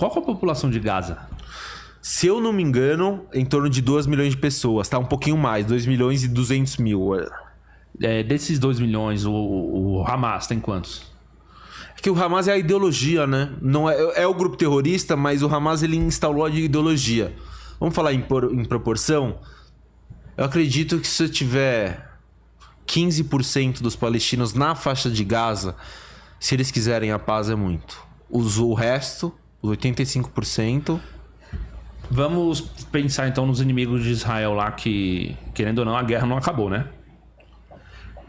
Qual que é a população de Gaza? Se eu não me engano, em torno de 2 milhões de pessoas, tá? Um pouquinho mais, 2 milhões e 200 mil. Desses 2 milhões, o Hamas tem quantos? É que o Hamas é a ideologia, né? Não é o grupo terrorista, mas o Hamas ele instalou a ideologia. Vamos falar em proporção? Eu acredito que se eu tiver 15% dos palestinos na faixa de Gaza, se eles quiserem a paz é muito. O resto, os 85%... Vamos pensar então nos inimigos de Israel lá que, querendo ou não, a guerra não acabou, né?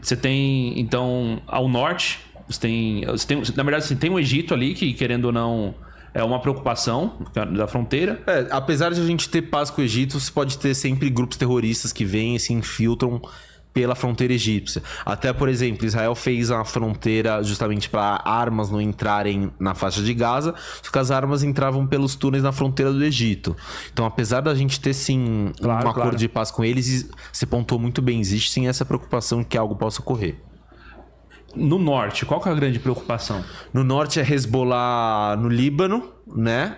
Você tem, então, ao norte, na verdade, você tem o Egito ali, que querendo ou não, é uma preocupação da fronteira. Apesar de a gente ter paz com o Egito, você pode ter sempre grupos terroristas que vêm e se infiltram pela fronteira egípcia. Até, por exemplo, Israel fez a fronteira justamente para armas não entrarem na faixa de Gaza, só que as armas entravam pelos túneis na fronteira do Egito. Então, apesar da gente ter, sim, um acordo de paz com eles, você pontuou muito bem, existe sim essa preocupação que algo possa ocorrer. No norte, qual que é a grande preocupação? No norte é Hezbollah no Líbano, né?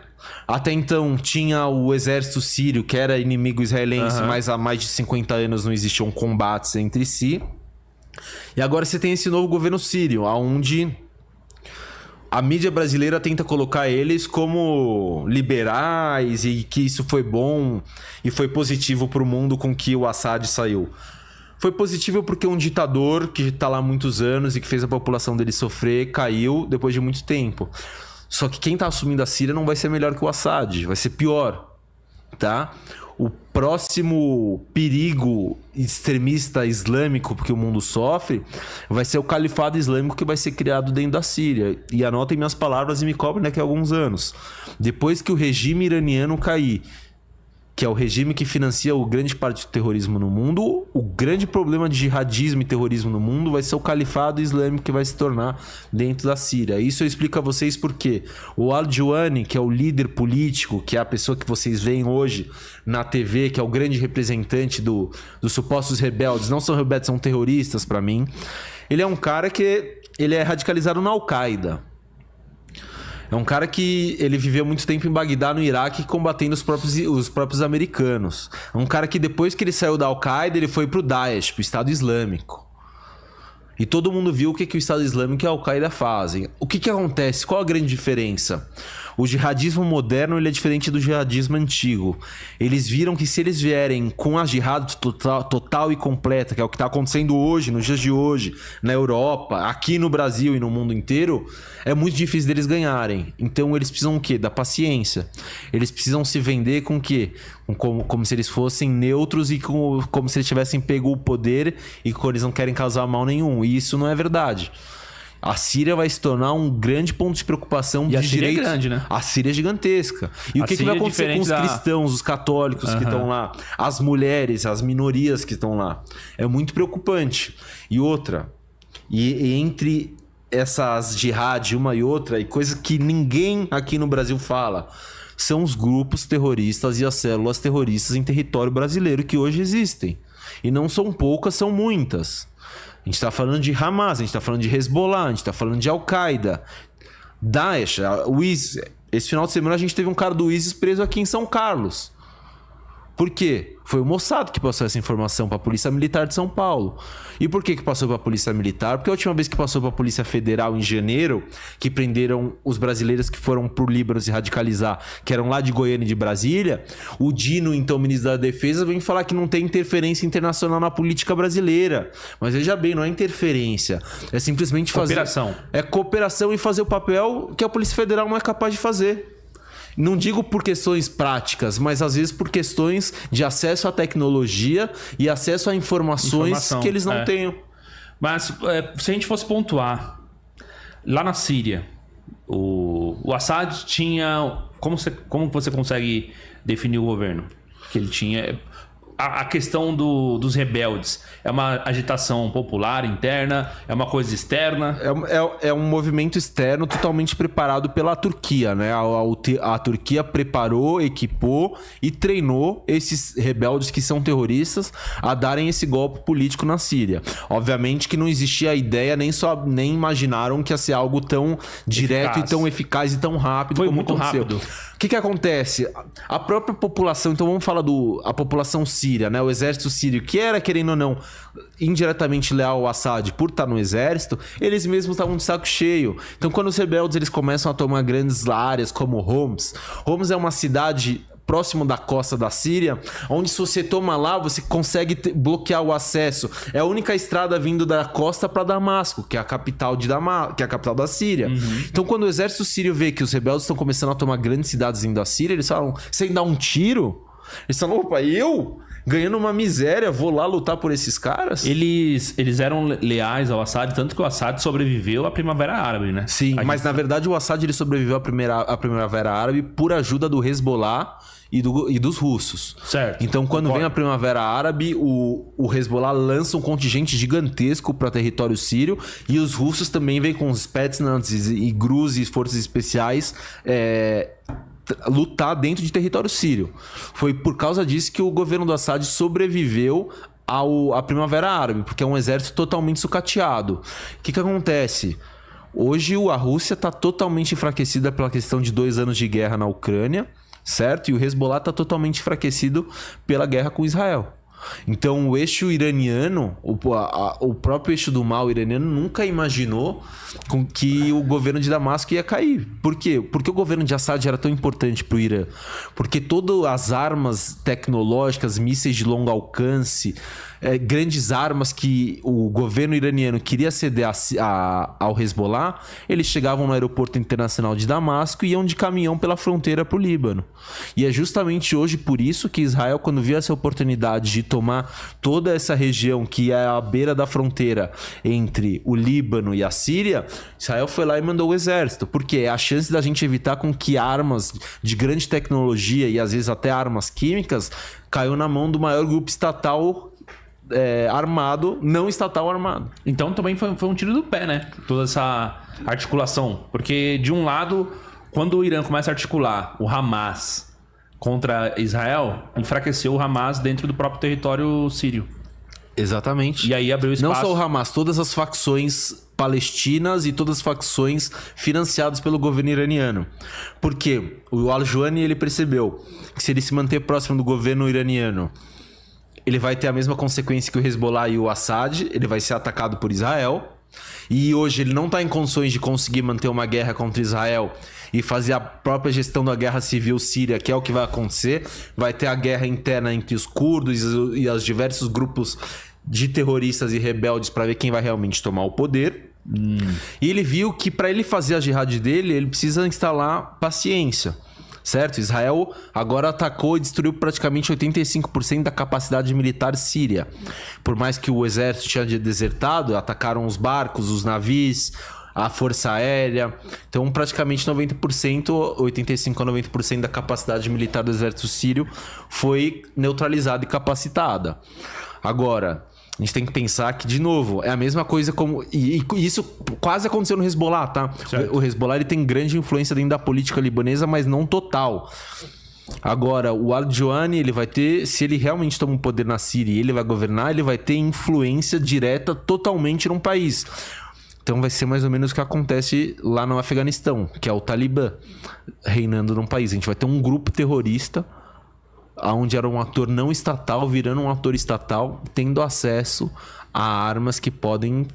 Até então tinha o exército sírio, que era inimigo israelense, mas há mais de 50 anos não existiam combates entre si. E agora você tem esse novo governo sírio, onde a mídia brasileira tenta colocar eles como liberais e que isso foi bom e foi positivo para o mundo com que o Assad saiu. Foi positivo porque um ditador que está lá há muitos anos e que fez a população dele sofrer, caiu depois de muito tempo. Só que quem tá assumindo a Síria não vai ser melhor que o Assad, vai ser pior, tá? O próximo perigo extremista islâmico que o mundo sofre vai ser o califado islâmico que vai ser criado dentro da Síria. E anotem minhas palavras e me cobrem daqui a alguns anos. Depois que o regime iraniano cair, que é o regime que financia o grande parte do terrorismo no mundo, o grande problema de jihadismo e terrorismo no mundo vai ser o califado islâmico que vai se tornar dentro da Síria. Isso eu explico a vocês porque o Al-Juani, que é o líder político, que é a pessoa que vocês veem hoje na TV, que é o grande representante dos supostos rebeldes, não são rebeldes, são terroristas para mim. Ele é um cara que ele é radicalizado na Al-Qaeda. É um cara que ele viveu muito tempo em Bagdá, no Iraque, combatendo os próprios americanos. É um cara que depois que ele saiu da Al-Qaeda, ele foi pro Daesh, pro Estado Islâmico. E todo mundo viu o que o Estado Islâmico e a Al-Qaeda fazem. O que acontece? Qual a grande diferença? O jihadismo moderno ele é diferente do jihadismo antigo. Eles viram que se eles vierem com a jihad total e completa, que é o que está acontecendo hoje, nos dias de hoje, na Europa, aqui no Brasil e no mundo inteiro, é muito difícil deles ganharem. Então eles precisam o quê? Da paciência. Eles precisam se vender com o quê? Como se eles fossem neutros e como se eles tivessem pego o poder e que eles não querem causar mal nenhum. E isso não é verdade. A Síria vai se tornar um grande ponto de preocupação de direitos. E a Síria é grande, né? A Síria é gigantesca. E o que vai acontecer com os cristãos, os católicos que estão lá, as mulheres, as minorias que estão lá? É muito preocupante. E outra, e entre essas jihad, uma e outra, e coisa que ninguém aqui no Brasil fala, são os grupos terroristas e as células terroristas em território brasileiro que hoje existem. E não são poucas, são muitas. A gente está falando de Hamas, a gente está falando de Hezbollah, a gente está falando de Al-Qaeda, Daesh, o ISIS. Esse final de semana a gente teve um cara do ISIS preso aqui em São Carlos. Por quê? Foi o Mossad que passou essa informação para a Polícia Militar de São Paulo. E por que passou para a Polícia Militar? Porque a última vez que passou para a Polícia Federal, em janeiro, que prenderam os brasileiros que foram para o Líbano se radicalizar, que eram lá de Goiânia e de Brasília, o Dino, então ministro da Defesa, vem falar que não tem interferência internacional na política brasileira. Mas veja bem, não é interferência. É simplesmente fazer... Cooperação. É cooperação e fazer o papel que a Polícia Federal não é capaz de fazer. Não digo por questões práticas, mas às vezes por questões de acesso à tecnologia e acesso a informações que eles não tenham. Mas se a gente fosse pontuar, lá na Síria, o Assad tinha... Como você consegue definir o governo? Que ele tinha... a questão dos rebeldes é uma agitação popular interna? É uma coisa externa? É um movimento externo totalmente preparado pela Turquia, né? A Turquia preparou, equipou e treinou esses rebeldes que são terroristas a darem esse golpe político na Síria. Obviamente que não existia a ideia, nem imaginaram que ia ser algo tão direto e tão eficaz e tão rápido. Foi como muito aconteceu. rápido. O que acontece? A própria população, então vamos falar a população síria, né? O exército sírio, que era, querendo ou não, indiretamente leal ao Assad por estar no exército, eles mesmos estavam de saco cheio. Então quando os rebeldes eles começam a tomar grandes áreas como Homs é uma cidade próximo da costa da Síria, onde se você toma lá, você consegue bloquear o acesso. É a única estrada vindo da costa para Damasco, que é a capital que é a capital da Síria. Então, quando o exército sírio vê que os rebeldes estão começando a tomar grandes cidades vindo da Síria, eles falam, sem dar um tiro? Eles falam, opa, eu? Ganhando uma miséria, vou lá lutar por esses caras? Eles eram leais ao Assad, tanto que o Assad sobreviveu à Primavera Árabe, né? Sim, mas na verdade o Assad ele sobreviveu à Primavera Árabe por ajuda do Hezbollah e dos russos. Certo. Então, quando vem a Primavera Árabe, o Hezbollah lança um contingente gigantesco para território sírio e os russos também vêm com os Spetsnaz e GRUs e forças especiais lutar dentro de território sírio. Foi por causa disso que o governo do Assad sobreviveu à Primavera Árabe, porque é um exército totalmente sucateado. O que acontece? Hoje a Rússia está totalmente enfraquecida pela questão de 2 anos de guerra na Ucrânia, certo? E o Hezbollah está totalmente enfraquecido pela guerra com Israel. Então o eixo iraniano, o próprio eixo do mal iraniano nunca imaginou que o governo de Damasco ia cair. Por quê? Porque o governo de Assad era tão importante para o Irã. Porque todas as armas tecnológicas, mísseis de longo alcance, grandes armas que o governo iraniano queria ceder ao Hezbollah, eles chegavam no aeroporto internacional de Damasco e iam de caminhão pela fronteira para o Líbano. E é justamente hoje por isso que Israel, quando viu essa oportunidade de tomar toda essa região que é à beira da fronteira entre o Líbano e a Síria, Israel foi lá e mandou o exército. Porque é a chance da gente evitar com que armas de grande tecnologia e às vezes até armas químicas caiu na mão do maior grupo estatal armado, não estatal armado. Então também foi um tiro do pé, né? Toda essa articulação. Porque de um lado, quando o Irã começa a articular o Hamas contra Israel, enfraqueceu o Hamas dentro do próprio território sírio. Exatamente. E aí abriu espaço... Não só o Hamas, todas as facções palestinas e todas as facções financiadas pelo governo iraniano. Porque o Al-Juani ele percebeu que se ele se manter próximo do governo iraniano, ele vai ter a mesma consequência que o Hezbollah e o Assad, ele vai ser atacado por Israel. E hoje ele não está em condições de conseguir manter uma guerra contra Israel e fazer a própria gestão da guerra civil síria, que é o que vai acontecer. Vai ter a guerra interna entre os curdos e os diversos grupos de terroristas e rebeldes para ver quem vai realmente tomar o poder. E ele viu que para ele fazer a jihad dele, ele precisa instalar paciência. Certo? Israel agora atacou e destruiu praticamente 85% da capacidade militar síria. Por mais que o exército tinha desertado, atacaram os barcos, os navios, a força aérea. Então praticamente 90%, 85% a 90% da capacidade militar do exército sírio foi neutralizada e capacitada. Agora... a gente tem que pensar que, de novo, é a mesma coisa como... E isso quase aconteceu no Hezbollah, tá? O Hezbollah ele tem grande influência dentro da política libanesa, mas não total. Agora, o Al-Juani, ele vai ter... se ele realmente toma o poder na Síria e ele vai governar, ele vai ter influência direta totalmente num país. Então vai ser mais ou menos o que acontece lá no Afeganistão, que é o Talibã reinando num país. A gente vai ter um grupo terrorista... onde era um ator não estatal, virando um ator estatal, tendo acesso a armas que podem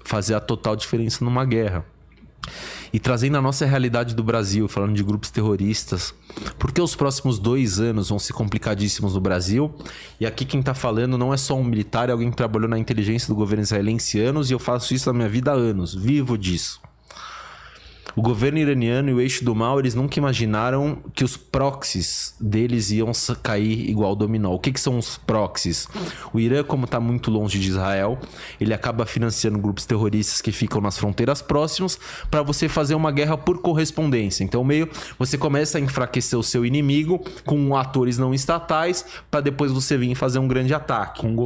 fazer a total diferença numa guerra. E trazendo a nossa realidade do Brasil, falando de grupos terroristas, porque os próximos 2 anos vão ser complicadíssimos no Brasil. E aqui quem tá falando não é só um militar, é alguém que trabalhou na inteligência do governo israelense anos, e eu faço isso na minha vida há anos, vivo disso. O governo iraniano e o eixo do mal, eles nunca imaginaram que os proxies deles iam cair igual dominó. O que são os proxies? O Irã, como está muito longe de Israel, ele acaba financiando grupos terroristas que ficam nas fronteiras próximas para você fazer uma guerra por correspondência. Então, meio você começa a enfraquecer o seu inimigo com atores não estatais para depois você vir fazer um grande ataque. Com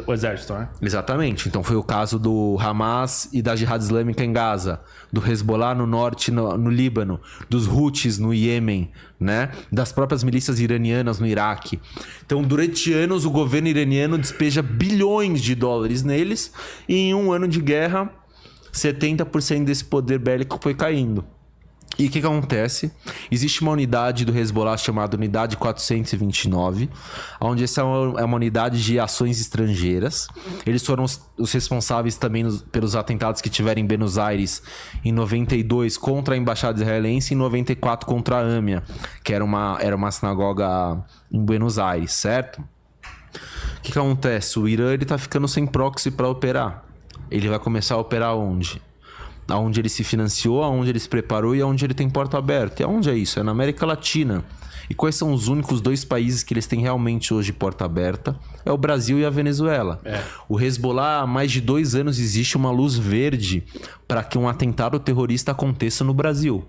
o exército, né? Exatamente. Então foi o caso do Hamas e da Jihad Islâmica em Gaza, do Hezbollah no norte, no Líbano, dos Houthis no Iêmen, né? Das próprias milícias iranianas no Iraque. Então, durante anos, o governo iraniano despeja bilhões de dólares neles e em um ano de guerra, 70% desse poder bélico foi caindo. E o que acontece? Existe uma unidade do Hezbollah chamada Unidade 429, onde essa é uma unidade de ações estrangeiras. Eles foram os responsáveis também pelos atentados que tiveram em Buenos Aires em 92 contra a Embaixada Israelense e em 94 contra a AMIA, que era uma sinagoga em Buenos Aires, certo? O que acontece? O Irã tá ficando sem proxy para operar. Ele vai começar a operar onde? Aonde ele se financiou, aonde ele se preparou e aonde ele tem porta aberta. E aonde é isso? É na América Latina. E quais são os únicos 2 países que eles têm realmente hoje porta aberta? É o Brasil e a Venezuela. O Hezbollah, há mais de 2 anos, existe uma luz verde para que um atentado terrorista aconteça no Brasil.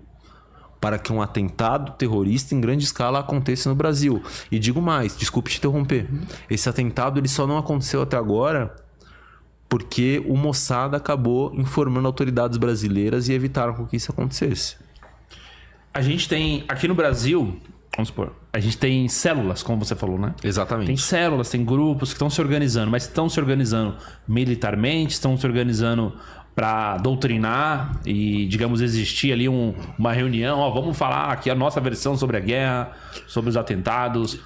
Para que um atentado terrorista em grande escala aconteça no Brasil. E digo mais, desculpe te interromper. Esse atentado ele só não aconteceu até agora porque o Mossad acabou informando autoridades brasileiras e evitaram com que isso acontecesse. A gente tem, aqui no Brasil, vamos supor, a gente tem células, como você falou, né? Exatamente. Tem células, tem grupos que estão se organizando, mas estão se organizando militarmente, estão se organizando para doutrinar e, digamos, existir ali uma reunião, ó, vamos falar aqui a nossa versão sobre a guerra, sobre os atentados,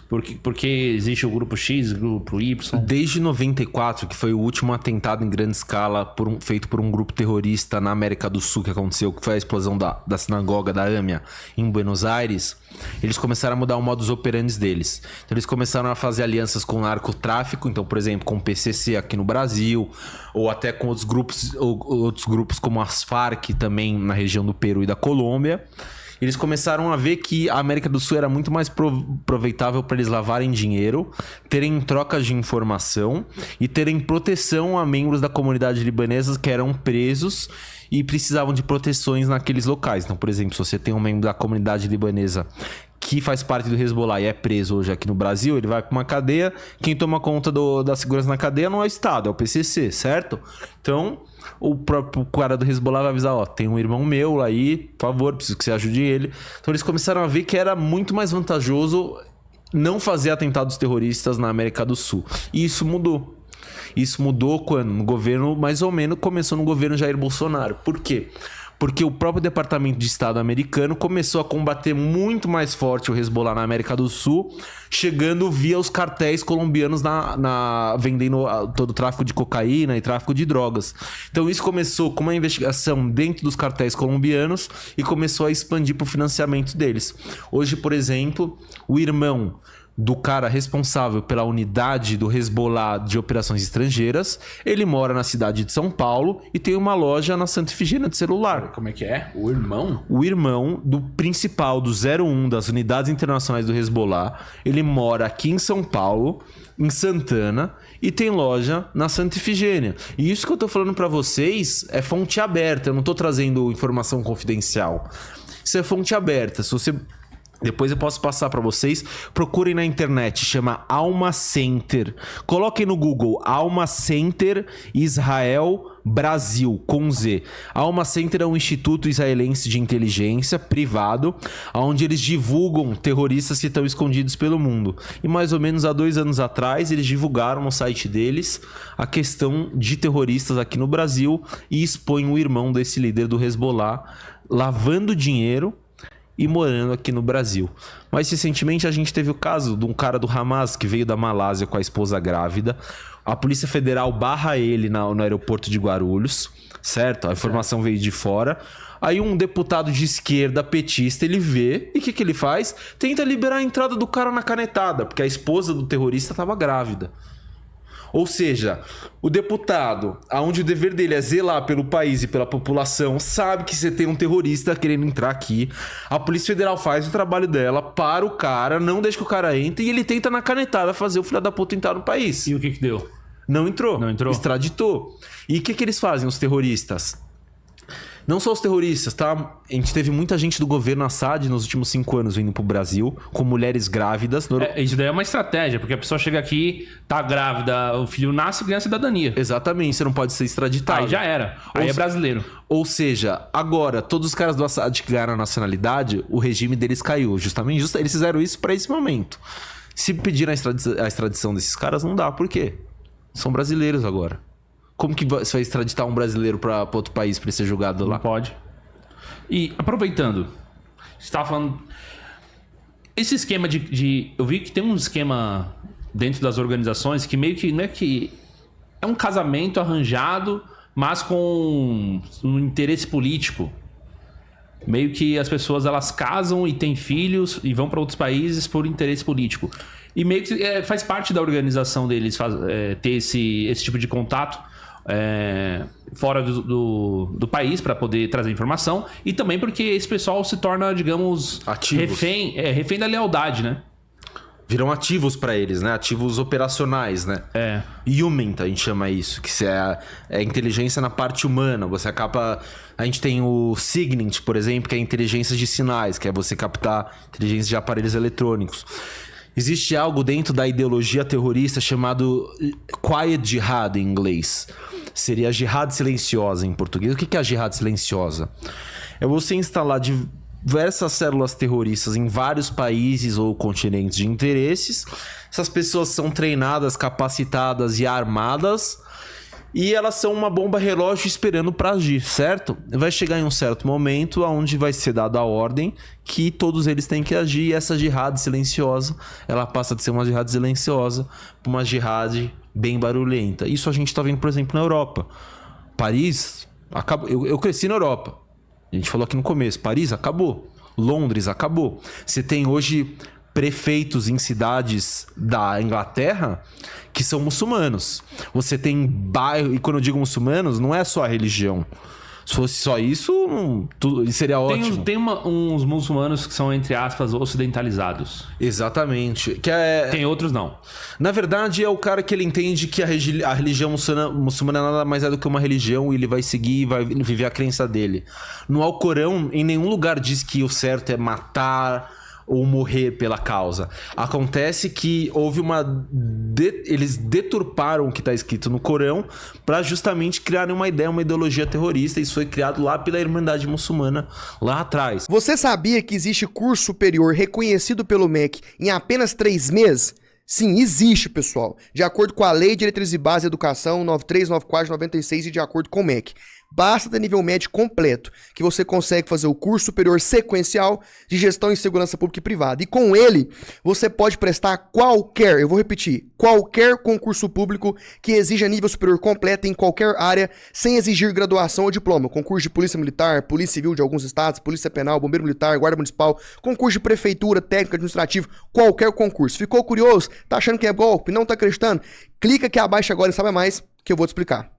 porque existe o grupo X, o grupo Y. Desde 94, que foi o último atentado em grande escala feito por um grupo terrorista na América do Sul que aconteceu, que foi a explosão da sinagoga da AMIA em Buenos Aires, eles começaram a mudar o modus operandi deles. Então eles começaram a fazer alianças com o narcotráfico, então, por exemplo, com o PCC aqui no Brasil, ou até com outros grupos como as Farc também na região do Peru e da Colômbia. Eles começaram a ver que a América do Sul era muito mais aproveitável para eles lavarem dinheiro, terem trocas de informação e terem proteção a membros da comunidade libanesa que eram presos e precisavam de proteções naqueles locais. Então, por exemplo, se você tem um membro da comunidade libanesa que faz parte do Hezbollah e é preso hoje aqui no Brasil, ele vai para uma cadeia, quem toma conta da segurança na cadeia não é o Estado, é o PCC, certo? Então, o próprio cara do Hezbollah vai avisar, ó, tem um irmão meu aí, por favor, preciso que você ajude ele. Então eles começaram a ver que era muito mais vantajoso não fazer atentados terroristas na América do Sul. E isso mudou. Isso mudou quando? No governo, mais ou menos, começou no governo Jair Bolsonaro. Por quê? Porque o próprio Departamento de Estado americano começou a combater muito mais forte o Hezbollah na América do Sul, chegando via os cartéis colombianos vendendo todo o tráfico de cocaína e tráfico de drogas. Então isso começou com uma investigação dentro dos cartéis colombianos e começou a expandir para o financiamento deles. Hoje, por exemplo, o irmão do cara responsável pela unidade do Hezbollah de operações estrangeiras, ele mora na cidade de São Paulo e tem uma loja na Santa Efigênia de celular. Como é que é? O irmão? O irmão do principal do 01 das unidades internacionais do Hezbollah, ele mora aqui em São Paulo, em Santana, e tem loja na Santa Efigênia. E isso que eu tô falando pra vocês é fonte aberta, eu não tô trazendo informação confidencial. Isso é fonte aberta. Se você... Depois eu posso passar para vocês. Procurem na internet, chama Alma Center. Coloquem no Google Alma Center Israel Brasil, com Z. Alma Center é um instituto israelense de inteligência privado, onde eles divulgam terroristas que estão escondidos pelo mundo. E mais ou menos há 2 anos atrás, eles divulgaram no site deles a questão de terroristas aqui no Brasil e expõem o irmão desse líder do Hezbollah lavando dinheiro e morando aqui no Brasil. Mais recentemente a gente teve o caso de um cara do Hamas que veio da Malásia com a esposa grávida. A Polícia Federal barra ele no aeroporto de Guarulhos, certo? A informação veio de fora. Aí um deputado de esquerda petista, ele vê e o que ele faz? Tenta liberar a entrada do cara na canetada, porque a esposa do terrorista estava grávida. Ou seja, o deputado, aonde o dever dele é zelar pelo país e pela população, sabe que você tem um terrorista querendo entrar aqui. A Polícia Federal faz o trabalho dela, para o cara, não deixa que o cara entre e ele tenta na canetada fazer o filho da puta entrar no país. E o que deu? Não entrou. Não entrou? Extraditou. E o que eles fazem, os terroristas? Não só os terroristas, tá? A gente teve muita gente do governo Assad nos últimos 5 anos vindo pro Brasil, com mulheres grávidas. Isso daí é uma estratégia, porque a pessoa chega aqui, tá grávida, o filho nasce e ganha cidadania. Exatamente, você não pode ser extraditado. Aí já era. Aí é brasileiro. Ou seja, agora, todos os caras do Assad que ganharam a nacionalidade, o regime deles caiu. Justamente, eles fizeram isso pra esse momento. Se pedir a extradição desses caras, não dá. Por quê? São brasileiros agora. Como que você vai extraditar um brasileiro pra outro país pra ele ser julgado lá? Não pode. E aproveitando, você estava falando... Esse esquema eu vi que tem um esquema dentro das organizações que meio que... Não é que... É um casamento arranjado, mas com um interesse político. Meio que as pessoas elas casam e têm filhos e vão para outros países por interesse político. E meio que faz parte da organização deles ter esse tipo de contato fora do país para poder trazer informação. E também porque esse pessoal se torna, digamos, refém da lealdade, né? Viram ativos pra eles, né? Ativos operacionais, né? Human, a gente chama isso. Que é inteligência na parte humana. Você acaba... A gente tem o Sigint, por exemplo, que é inteligência de sinais. Que é você captar inteligência de aparelhos eletrônicos. Existe algo dentro da ideologia terrorista chamado Quiet Jihad em inglês. Seria a jihad silenciosa em português. O que é a jihad silenciosa? É você instalar diversas células terroristas em vários países ou continentes de interesses. Essas pessoas são treinadas, capacitadas e armadas. E elas são uma bomba relógio esperando para agir, certo? Vai chegar em um certo momento onde vai ser dada a ordem que todos eles têm que agir. E essa jihad silenciosa, ela passa de ser uma jihad silenciosa para uma jihad bem barulhenta. Isso a gente tá vendo, por exemplo, na Europa. Paris, acabou. Eu cresci na Europa. A gente falou aqui no começo. Paris acabou. Londres acabou. Você tem hoje prefeitos em cidades da Inglaterra que são muçulmanos. Você tem bairro... E quando eu digo muçulmanos, não é só a religião. Se fosse só isso, seria ótimo. Tem uns muçulmanos que são, entre aspas, ocidentalizados. Exatamente. Tem outros não. Na verdade, é o cara que ele entende que a religião muçulmana nada mais é do que uma religião e ele vai seguir e vai viver a crença dele. No Alcorão, em nenhum lugar diz que o certo é matar ou morrer pela causa. Acontece que houve eles deturparam o que está escrito no Corão para justamente criarem uma ideologia terrorista. Isso foi criado lá pela Irmandade Muçulmana, lá atrás. Você sabia que existe curso superior reconhecido pelo MEC em apenas 3 meses? Sim, existe, pessoal. De acordo com a Lei de Diretrizes e Bases de Educação 9394/96 e de acordo com o MEC. Basta ter nível médio completo, que você consegue fazer o curso superior sequencial de gestão em segurança pública e privada. E com ele, você pode prestar qualquer, eu vou repetir, qualquer concurso público que exija nível superior completo em qualquer área, sem exigir graduação ou diploma. Concurso de polícia militar, polícia civil de alguns estados, polícia penal, bombeiro militar, guarda municipal, concurso de prefeitura, técnico administrativo, qualquer concurso. Ficou curioso? Tá achando que é golpe? Não tá acreditando? Clica aqui abaixo agora e sabe mais que eu vou te explicar.